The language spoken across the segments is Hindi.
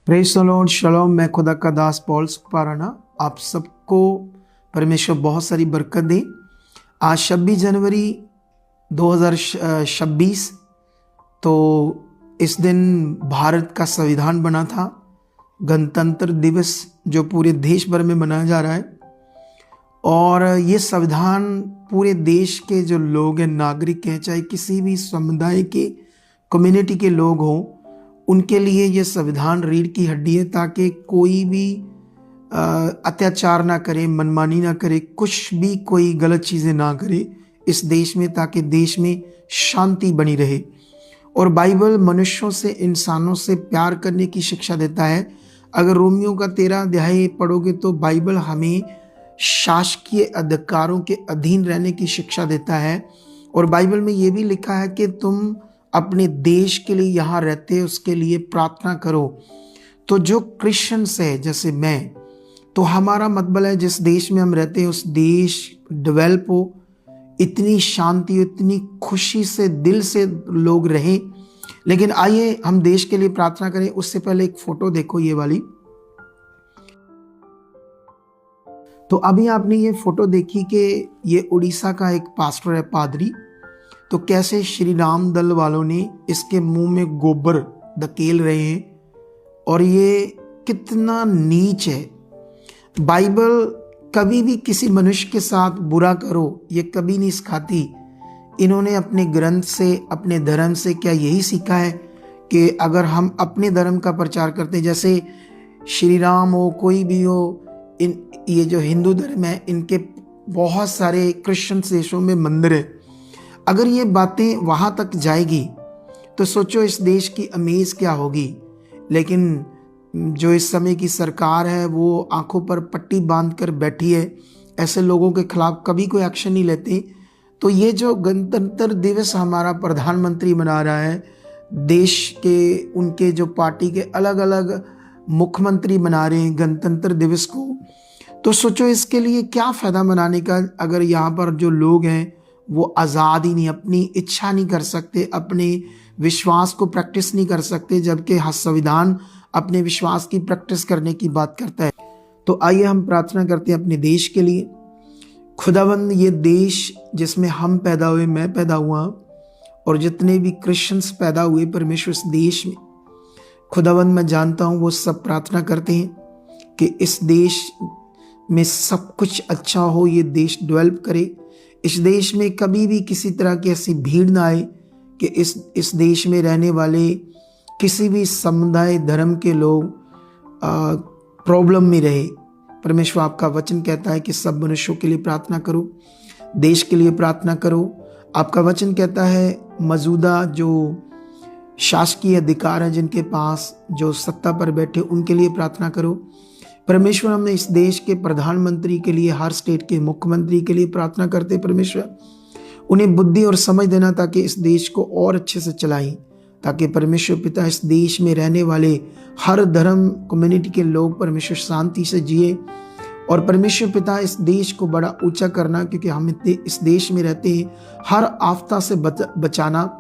Praise the Lord, शलोम। मैं खुदा का दास पॉल सुखपाराना आप सबको परमेश्वर बहुत सारी बरकत दे। आज 26 जनवरी 2026, तो इस दिन भारत का संविधान बना था। गणतंत्र दिवस जो पूरे देश भर में मनाया जा रहा है, और ये संविधान पूरे देश के जो लोग हैं, नागरिक हैं, चाहे किसी भी समुदाय के, कम्युनिटी के लोग हों, उनके लिए ये संविधान रीढ़ की हड्डी है, ताकि कोई भी अत्याचार ना करे, मनमानी ना करे, कुछ भी कोई गलत चीज़ें ना करे इस देश में, ताकि देश में शांति बनी रहे। और बाइबल मनुष्यों से, इंसानों से प्यार करने की शिक्षा देता है। अगर रोमियो का 13 अध्याय पढ़ोगे तो बाइबल हमें शासकीय अधिकारों के अधीन रहने की शिक्षा देता है। और बाइबल में ये भी लिखा है कि तुम अपने देश के लिए यहाँ रहते उसके लिए प्रार्थना करो। तो जो क्रिश्चियंस है, जैसे मैं, तो हमारा मतलब है जिस देश में हम रहते हैं उस देश डेवलप हो, इतनी शांति, इतनी खुशी से दिल से लोग रहें। लेकिन आइए हम देश के लिए प्रार्थना करें। उससे पहले एक फोटो देखो, ये वाली। तो अभी आपने ये फोटो देखी कि ये उड़ीसा का एक पास्टर है, पादरी। तो कैसे श्री राम दल वालों ने इसके मुंह में गोबर धकेल रहे हैं, और ये कितना नीच है। बाइबल कभी भी किसी मनुष्य के साथ बुरा करो ये कभी नहीं सिखाती। इन्होंने अपने ग्रंथ से, अपने धर्म से क्या यही सीखा है कि अगर हम अपने धर्म का प्रचार करते, जैसे श्री राम हो, कोई भी हो, ये जो हिंदू धर्म है, इनके बहुत सारे क्रिश्चियन देशों में मंदिर है। अगर ये बातें वहाँ तक जाएगी तो सोचो इस देश की अमेज क्या होगी। लेकिन जो इस समय की सरकार है वो आंखों पर पट्टी बांध कर बैठी है, ऐसे लोगों के खिलाफ कभी कोई एक्शन नहीं लेते। तो ये जो गणतंत्र दिवस हमारा प्रधानमंत्री मना रहा है, देश के उनके जो पार्टी के अलग अलग मुख्यमंत्री मना रहे हैं गणतंत्र दिवस को, तो सोचो इसके लिए क्या फ़ायदा मनाने का, अगर यहाँ पर जो लोग हैं वो आज़ाद ही नहीं, अपनी इच्छा नहीं कर सकते, अपने विश्वास को प्रैक्टिस नहीं कर सकते, जबकि संविधान अपने विश्वास की प्रैक्टिस करने की बात करता है। तो आइए हम प्रार्थना करते हैं अपने देश के लिए। खुदावंद, ये देश जिसमें हम पैदा हुए, मैं पैदा हुआ, और जितने भी क्रिश्चियंस पैदा हुए परमेश्वर इस देश में, खुदावंद मैं जानता हूँ वो सब प्रार्थना करते हैं कि इस देश में सब कुछ अच्छा हो, ये देश डेवलप करे। इस देश में कभी भी किसी तरह की ऐसी भीड़ ना आए कि इस देश में रहने वाले किसी भी समुदाय, धर्म के लोग प्रॉब्लम में रहे। परमेश्वर, आपका वचन कहता है कि सब मनुष्यों के लिए प्रार्थना करो, देश के लिए प्रार्थना करो। आपका वचन कहता है मौजूदा जो शासकीय अधिकार है, जिनके पास जो सत्ता पर बैठे, उनके लिए प्रार्थना करो। परमेश्वर, हमने इस देश के प्रधानमंत्री के लिए, हर स्टेट के मुख्यमंत्री के लिए प्रार्थना करते। परमेश्वर, उन्हें बुद्धि और समझ देना ताकि इस देश को और अच्छे से चलाएं, ताकि परमेश्वर पिता इस देश में रहने वाले हर धर्म कम्युनिटी के लोग परमेश्वर शांति से जिए। और परमेश्वर पिता इस देश को बड़ा ऊंचा करना, क्योंकि हम इस देश में रहते हैं, हर आफता से बचाना,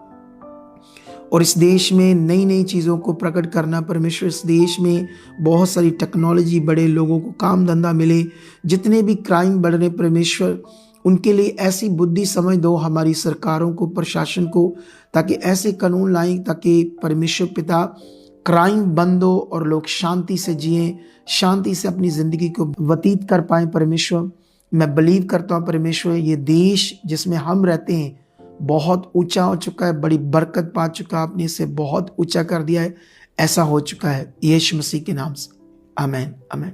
और इस देश में नई नई चीज़ों को प्रकट करना। परमेश्वर, इस देश में बहुत सारी टेक्नोलॉजी, बड़े लोगों को काम धंधा मिले, जितने भी क्राइम बढ़ रहे, परमेश्वर उनके लिए ऐसी बुद्धि समझ दो हमारी सरकारों को, प्रशासन को, ताकि ऐसे कानून लाएं ताकि परमेश्वर पिता क्राइम बंद हो और लोग शांति से जिएं, शांति से अपनी ज़िंदगी को व्यतीत कर पाएं। परमेश्वर, मैं बिलीव करता हूँ परमेश्वर, ये देश जिसमें हम रहते हैं बहुत ऊंचा हो चुका है, बड़ी बरकत पा चुका है, आपने इसे बहुत ऊंचा कर दिया है। ऐसा हो चुका है यीशु मसीह के नाम से। आमीन, आमीन।